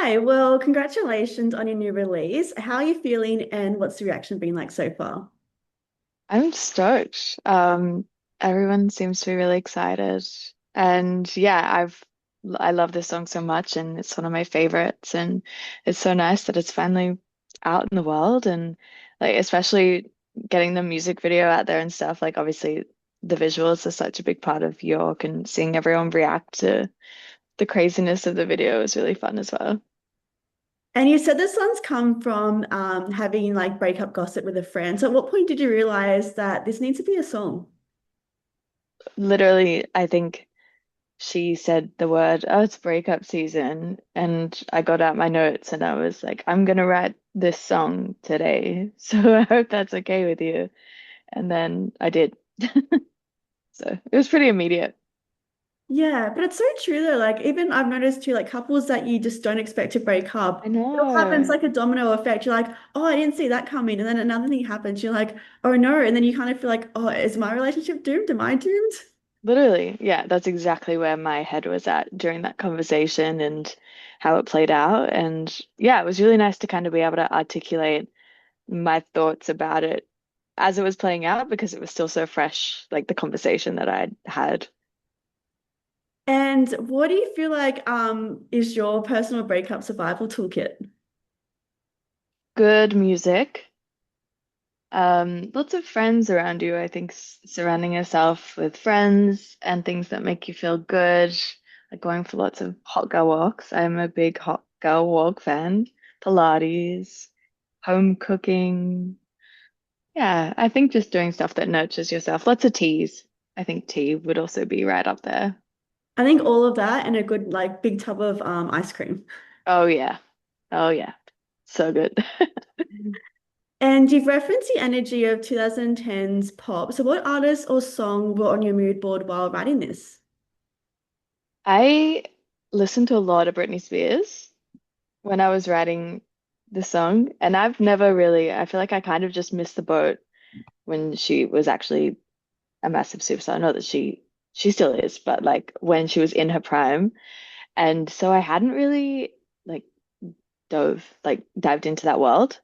Hi, well, congratulations on your new release. How are you feeling and what's the reaction been like so far? I'm stoked. Everyone seems to be really excited. And yeah, I love this song so much and it's one of my favorites and it's so nice that it's finally out in the world and like especially getting the music video out there and stuff. Like obviously the visuals are such a big part of York and seeing everyone react to the craziness of the video is really fun as well. And you said this one's come from having like breakup gossip with a friend. So at what point did you realize that this needs to be a song? Literally, I think she said the word, oh, it's breakup season. And I got out my notes and I was like, I'm gonna write this song today. So I hope that's okay with you. And then I did. So it was pretty immediate. Yeah, but it's so true though. Like even I've noticed too, like couples that you just don't expect to break I up, it all happens know. like a domino effect. You're like, oh, I didn't see that coming. And then another thing happens. You're like, oh no. And then you kind of feel like, oh, is my relationship doomed? Am I doomed? Literally, yeah, that's exactly where my head was at during that conversation and how it played out. And yeah, it was really nice to kind of be able to articulate my thoughts about it as it was playing out because it was still so fresh, like the conversation that I'd had. And what do you feel like is your personal breakup survival toolkit? Good music. Lots of friends around you. I think surrounding yourself with friends and things that make you feel good, like going for lots of hot girl walks. I'm a big hot girl walk fan. Pilates, home cooking. Yeah, I think just doing stuff that nurtures yourself. Lots of teas. I think tea would also be right up there. I think all of that and a good like big tub of ice cream. Oh yeah. Oh yeah. So good. And you've referenced the energy of 2010s pop. So what artist or song were on your mood board while writing this? I listened to a lot of Britney Spears when I was writing the song, and I've never really, I feel like I kind of just missed the boat when she was actually a massive superstar. Not that she still is, but like when she was in her prime. And so I hadn't really like dived into that world.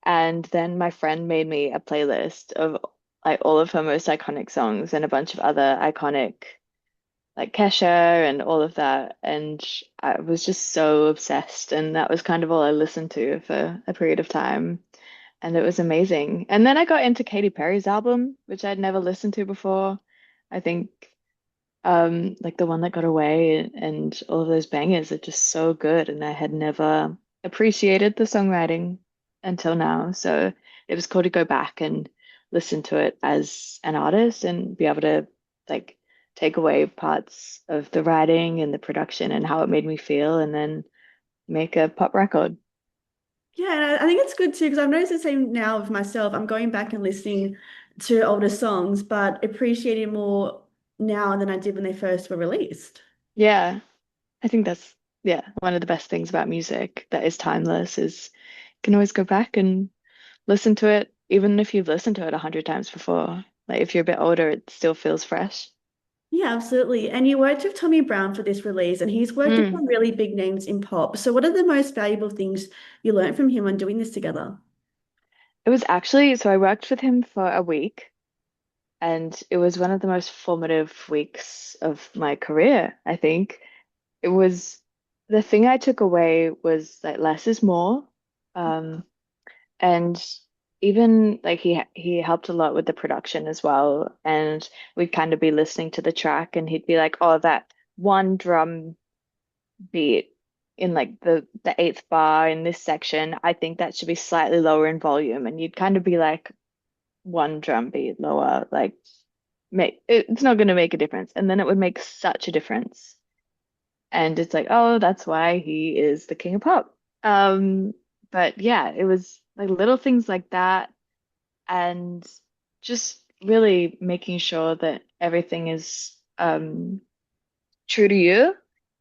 And then my friend made me a playlist of like all of her most iconic songs and a bunch of other iconic like Kesha and all of that. And I was just so obsessed. And that was kind of all I listened to for a period of time. And it was amazing. And then I got into Katy Perry's album, which I'd never listened to before. I think like the one that got away and all of those bangers are just so good. And I had never appreciated the songwriting until now. So it was cool to go back and listen to it as an artist and be able to like take away parts of the writing and the production and how it made me feel and then make a pop record. Yeah, and I think it's good too because I've noticed the same now with myself. I'm going back and listening to older songs, but appreciating more now than I did when they first were released. Yeah, I think that's yeah, one of the best things about music that is timeless is you can always go back and listen to it, even if you've listened to it 100 times before. Like if you're a bit older, it still feels fresh. Yeah, absolutely. And you worked with Tommy Brown for this release, and he's worked with Mm. some really big names in pop. So, what are the most valuable things you learned from him on doing this together? It was actually, so I worked with him for a week, and it was one of the most formative weeks of my career, I think. It was the thing I took away was like less is more. Um, and even like he helped a lot with the production as well. And we'd kind of be listening to the track and he'd be like, oh, that one drum beat in like the eighth bar in this section, I think that should be slightly lower in volume. And you'd kind of be like one drum beat lower, like it's not going to make a difference. And then it would make such a difference. And it's like, oh, that's why he is the king of pop. But yeah, it was like little things like that and just really making sure that everything is true to you.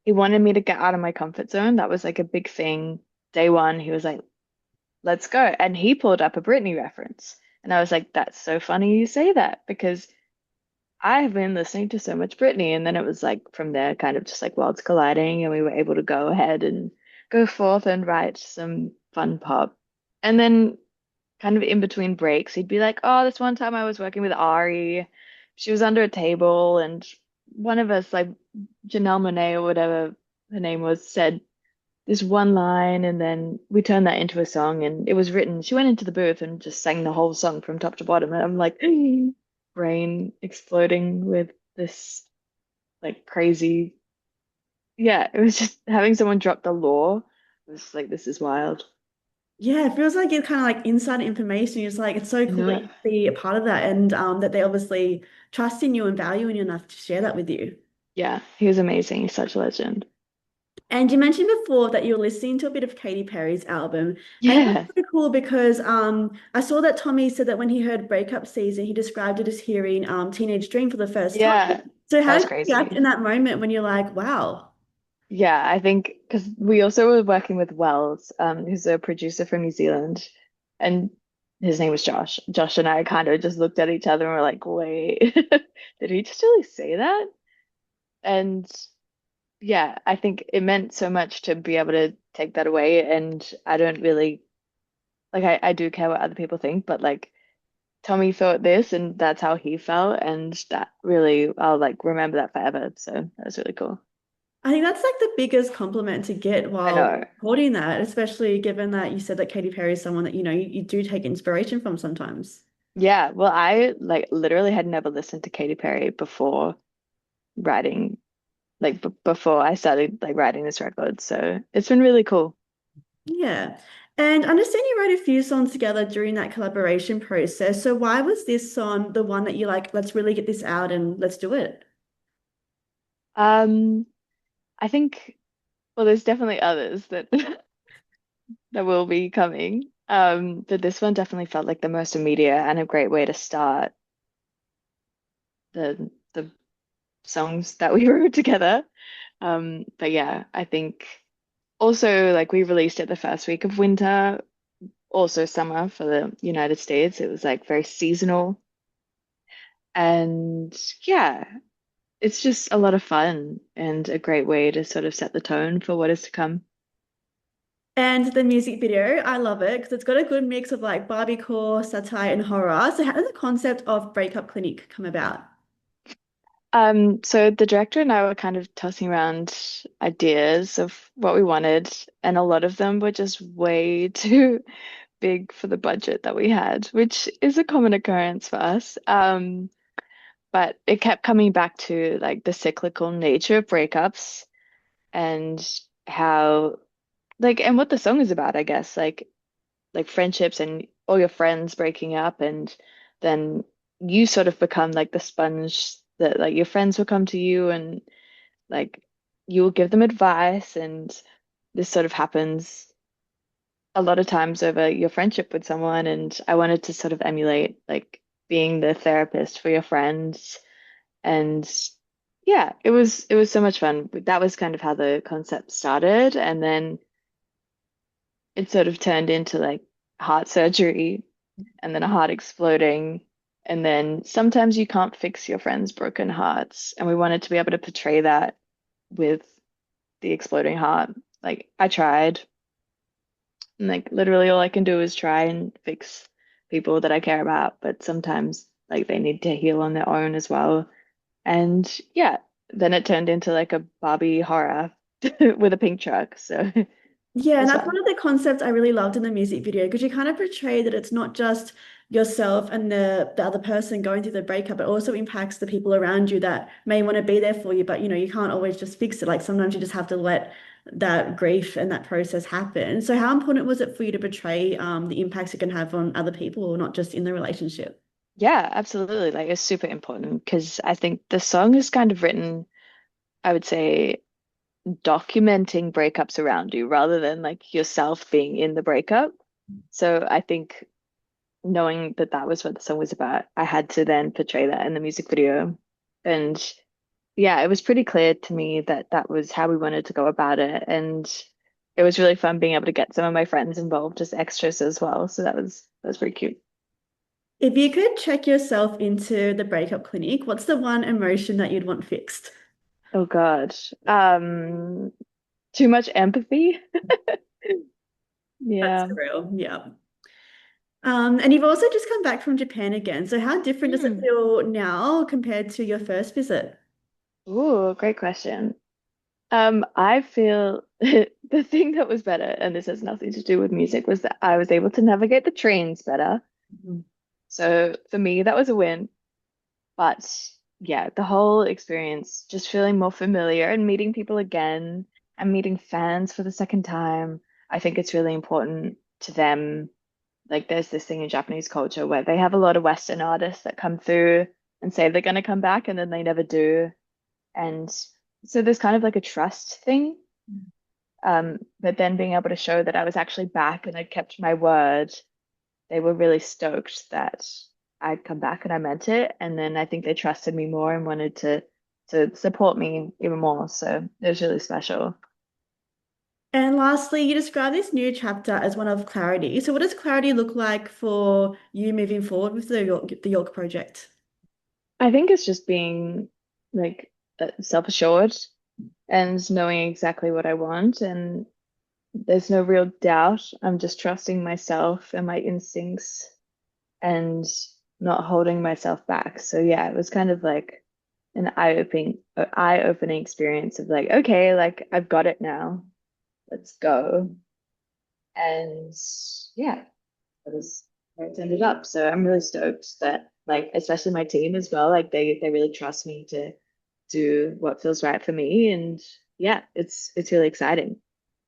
He wanted me to get out of my comfort zone. That was like a big thing. Day one, he was like, let's go. And he pulled up a Britney reference. And I was like, that's so funny you say that because I have been listening to so much Britney. And then it was like from there, kind of just like worlds colliding, and we were able to go ahead and go forth and write some fun pop. And then kind of in between breaks, he'd be like, "Oh, this one time I was working with Ari. She was under a table, and one of us, like Janelle Monáe or whatever her name was, said this one line, and then we turned that into a song, and it was written. She went into the booth and just sang the whole song from top to bottom, and I'm like, brain exploding with this like crazy. Yeah, it was just having someone drop the law. It was like, this is wild. Yeah, it feels like it's kind of like inside information. It's like it's so I cool know that it. you can be a part of that and that they obviously trust in you and value in you enough to share that with you. Yeah, he was amazing. He's such a legend. And you mentioned before that you were listening to a bit of Katy Perry's album. I think Yeah, that's pretty cool because I saw that Tommy said that when he heard Breakup Season, he described it as hearing Teenage Dream for the first time. yeah, So that how was did you react crazy. in that moment when you're like, wow? Yeah, I think because we also were working with Wells, who's a producer from New Zealand, and his name was Josh. Josh and I kind of just looked at each other and were like, "Wait, did he just really say that?" And yeah, I think it meant so much to be able to take that away. And I don't really like I do care what other people think, but like Tommy thought this, and that's how he felt, and that really I'll like remember that forever. So that was really cool. I think that's like the biggest compliment to get I while know. recording that, especially given that you said that Katy Perry is someone that you do take inspiration from sometimes. Yeah, well, I like literally had never listened to Katy Perry before writing, like b before I started like writing this record. So it's been really cool. Yeah. And I understand you wrote a few songs together during that collaboration process. So why was this song the one that you like, let's really get this out and let's do it? Um, I think, well, there's definitely others that that will be coming. But this one definitely felt like the most immediate and a great way to start the songs that we wrote together. But yeah, I think also like we released it the first week of winter, also summer for the United States. It was like very seasonal. And yeah, it's just a lot of fun and a great way to sort of set the tone for what is to come. And the music video, I love it because it's got a good mix of like Barbiecore, satire, and horror. So how did the concept of Breakup Clinic come about? So the director and I were kind of tossing around ideas of what we wanted, and a lot of them were just way too big for the budget that we had, which is a common occurrence for us. But it kept coming back to like the cyclical nature of breakups and how like and what the song is about, I guess, like friendships and all your friends breaking up, and then you sort of become like the sponge that like your friends will come to you and like you will give them advice, and this sort of happens a lot of times over your friendship with someone. And I wanted to sort of emulate like being the therapist for your friends. And yeah, it was so much fun. That was kind of how the concept started, and then it sort of turned into like heart surgery and then a heart exploding. And then sometimes you can't fix your friends' broken hearts. And we wanted to be able to portray that with the exploding heart. Like I tried, and like literally all I can do is try and fix people that I care about, but sometimes like they need to heal on their own as well. And yeah, then it turned into like a Barbie horror with a pink truck. So it Yeah, and was that's fun. one of the concepts I really loved in the music video because you kind of portray that it's not just yourself and the other person going through the breakup, it also impacts the people around you that may want to be there for you, but you can't always just fix it. Like sometimes you just have to let that grief and that process happen. So how important was it for you to portray the impacts it can have on other people, not just in the relationship? Yeah, absolutely. Like it's super important because I think the song is kind of written, I would say, documenting breakups around you rather than like yourself being in the breakup. So I think knowing that that was what the song was about, I had to then portray that in the music video. And yeah, it was pretty clear to me that that was how we wanted to go about it. And it was really fun being able to get some of my friends involved as extras as well. So that was pretty cute. If you could check yourself into the breakup clinic, what's the one emotion that you'd want fixed? Oh God. too much empathy. That's Yeah. surreal. Yeah. And you've also just come back from Japan again. So how different does it Hmm. feel now compared to your first visit? Ooh, great question. I feel the thing that was better, and this has nothing to do with music, was that I was able to navigate the trains better. Mhm. So for me, that was a win. But yeah, the whole experience, just feeling more familiar and meeting people again and meeting fans for the second time, I think it's really important to them. Like there's this thing in Japanese culture where they have a lot of Western artists that come through and say they're going to come back and then they never do. And so there's kind of like a trust thing. But then being able to show that I was actually back and I'd kept my word, they were really stoked that I'd come back and I meant it. And then I think they trusted me more and wanted to support me even more. So it was really special. And lastly, you describe this new chapter as one of clarity. So what does clarity look like for you moving forward with the York project? I think it's just being like self-assured and knowing exactly what I want. And there's no real doubt. I'm just trusting myself and my instincts and not holding myself back. So yeah, it was kind of like an eye-opening experience of like, okay, like I've got it now. Let's go. And yeah, that was where it's ended up. So I'm really stoked that like especially my team as well, like they really trust me to do what feels right for me. And yeah, it's really exciting.